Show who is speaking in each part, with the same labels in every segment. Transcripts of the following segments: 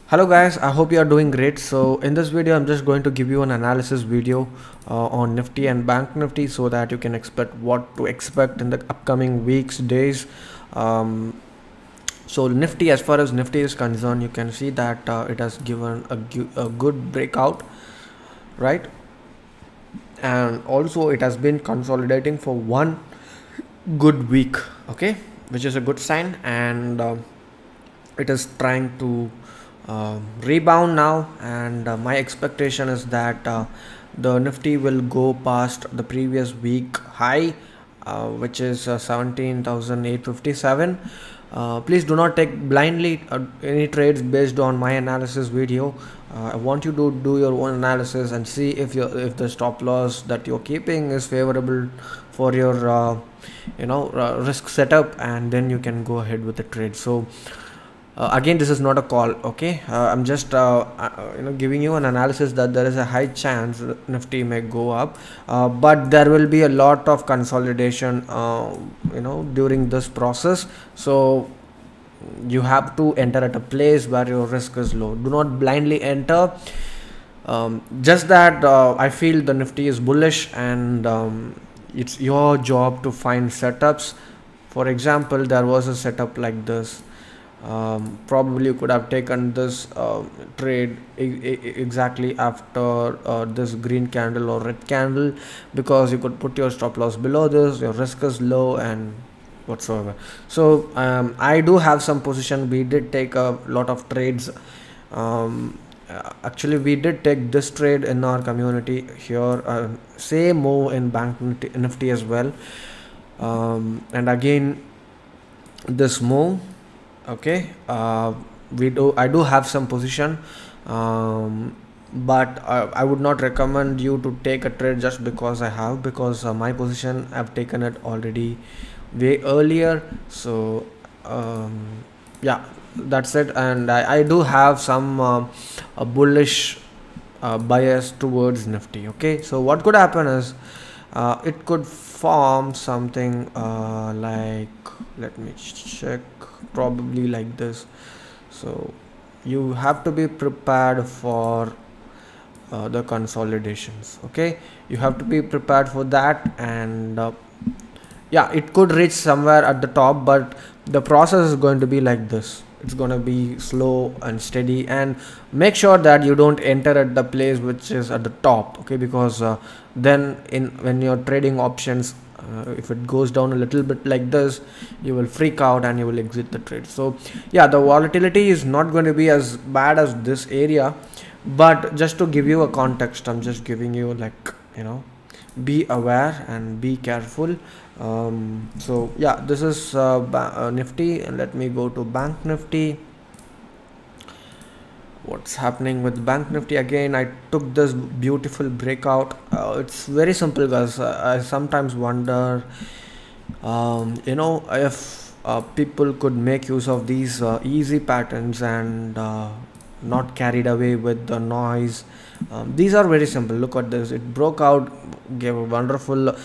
Speaker 1: Hello guys, I hope you are doing great. So in this video I'm just going to give you an analysis video on Nifty and Bank Nifty so that you can expect what to expect in the upcoming weeks, days. So Nifty, as far as Nifty is concerned, you can see that it has given a good breakout, right? And also it has been consolidating for one good week, okay, which is a good sign, and it is trying to rebound now, and my expectation is that the Nifty will go past the previous week high, which is 17,857. Please do not take blindly any trades based on my analysis video. I want you to do your own analysis and see if the stop loss that you're keeping is favorable for your risk setup, and then you can go ahead with the trade. So again, this is not a call, okay? I'm just giving you an analysis that there is a high chance Nifty may go up, but there will be a lot of consolidation during this process. So you have to enter at a place where your risk is low. Do not blindly enter. Just that I feel the Nifty is bullish, and it's your job to find setups. For example, there was a setup like this. Probably you could have taken this trade exactly after this green candle or red candle, because you could put your stop loss below this, your risk is low and whatsoever. So I do have some position. We did take a lot of trades. Actually, we did take this trade in our community here, same move in Bank Nifty as well, and again this move. Okay, I do have some position, but I would not recommend you to take a trade just because I have, because my position I've taken it already way earlier. So yeah, that's it. And I do have some a bullish bias towards Nifty. Okay, so what could happen is it could form something like, let me check, probably like this. So you have to be prepared for the consolidations. Okay, you have to be prepared for that, and yeah, it could reach somewhere at the top, but the process is going to be like this. It's going to be slow and steady, and make sure that you don't enter at the place which is at the top, okay? Because then when you're trading options, if it goes down a little bit like this, you will freak out and you will exit the trade. So yeah, the volatility is not going to be as bad as this area, but just to give you a context, I'm just giving you, like, be aware and be careful. So yeah, this is Nifty, and let me go to Bank Nifty. What's happening with Bank Nifty? Again, I took this beautiful breakout. It's very simple, guys. I sometimes wonder if people could make use of these easy patterns and not carried away with the noise. These are very simple. Look at this. It broke out, gave a wonderful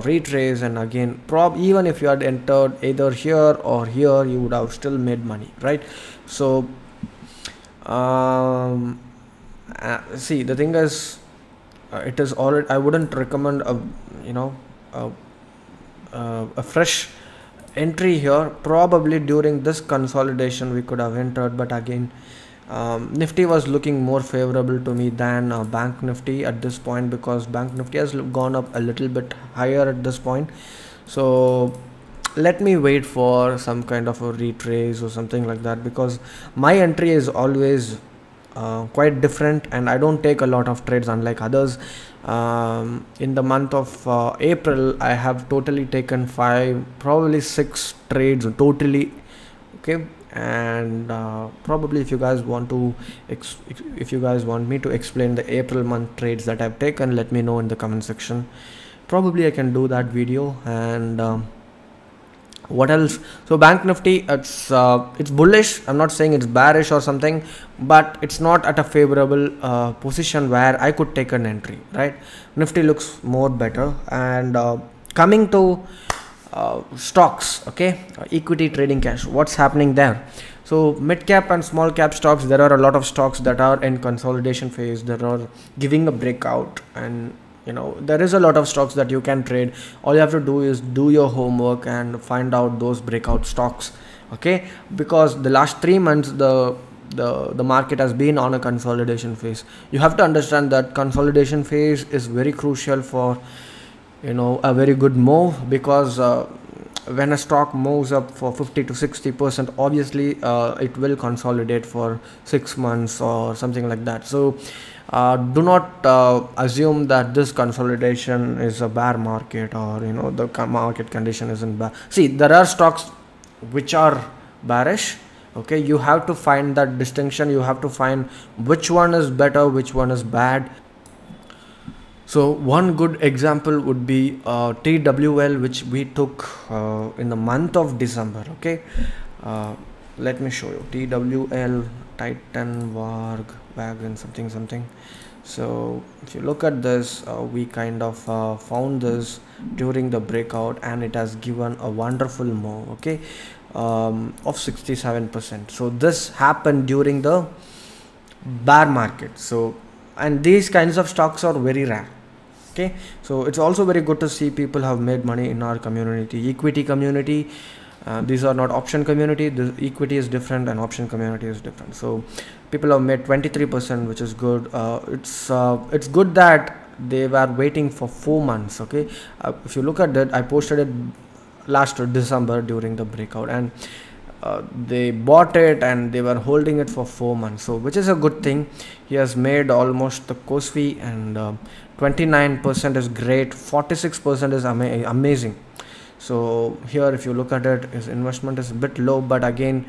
Speaker 1: retrace, and again, even if you had entered either here or here, you would have still made money, right? So see, the thing is, it is already, I wouldn't recommend a fresh entry here. Probably during this consolidation we could have entered, but again, Nifty was looking more favorable to me than Bank Nifty at this point, because Bank Nifty has gone up a little bit higher at this point. So let me wait for some kind of a retrace or something like that, because my entry is always quite different, and I don't take a lot of trades unlike others. In the month of April, I have totally taken 5, probably 6 trades totally, okay? And probably if you guys want me to explain the April month trades that I've taken, let me know in the comment section. Probably I can do that video. And what else? So Bank Nifty, it's bullish. I'm not saying it's bearish or something, but it's not at a favorable position where I could take an entry, right? Nifty looks more better. And coming to stocks, okay, equity trading cash, what's happening there? So mid cap and small cap stocks, there are a lot of stocks that are in consolidation phase, that are giving a breakout, and there is a lot of stocks that you can trade. All you have to do is do your homework and find out those breakout stocks. Okay, because the last 3 months the market has been on a consolidation phase. You have to understand that consolidation phase is very crucial for a very good move, because when a stock moves up for 50 to 60%, obviously it will consolidate for 6 months or something like that. So do not assume that this consolidation is a bear market, or the market condition isn't bad. See, there are stocks which are bearish. Okay, you have to find that distinction. You have to find which one is better, which one is bad. So one good example would be TWL, which we took in the month of December. Okay, let me show you. TWL, Titan Wagon, something. So if you look at this, we kind of found this during the breakout, and it has given a wonderful move. Okay, of 67%. So this happened during the bear market. So, and these kinds of stocks are very rare. Okay, so it's also very good to see people have made money in our community, equity community. These are not option community. The equity is different and option community is different. So people have made 23%, which is good. It's good that they were waiting for 4 months. Okay, if you look at that, I posted it last December during the breakout, and they bought it and they were holding it for 4 months. So which is a good thing. He has made almost the course fee, and 29% is great, 46% is amazing. So here, if you look at it, his investment is a bit low, but again,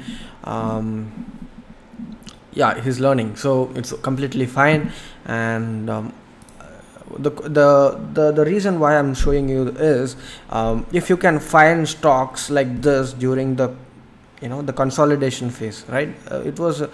Speaker 1: yeah, he's learning, so it's completely fine. And the reason why I'm showing you is, if you can find stocks like this during the the consolidation phase, right? It was a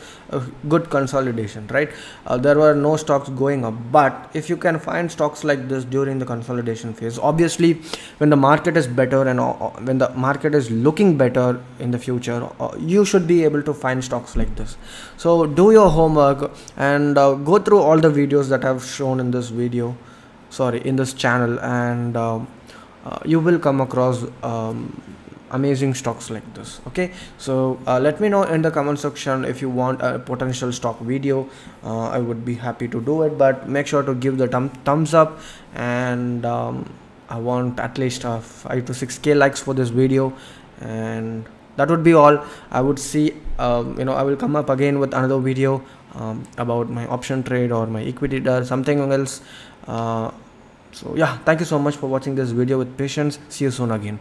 Speaker 1: good consolidation, right? There were no stocks going up, but if you can find stocks like this during the consolidation phase, obviously when the market is better and when the market is looking better in the future, you should be able to find stocks like this. So do your homework and go through all the videos that I've shown in this video, in this channel, and you will come across amazing stocks like this. Okay, so let me know in the comment section if you want a potential stock video. I would be happy to do it, but make sure to give the thumbs up, and I want at least 5 to 6k likes for this video, and that would be all. I would see I will come up again with another video about my option trade or my equity or something else. So yeah, thank you so much for watching this video with patience. See you soon again.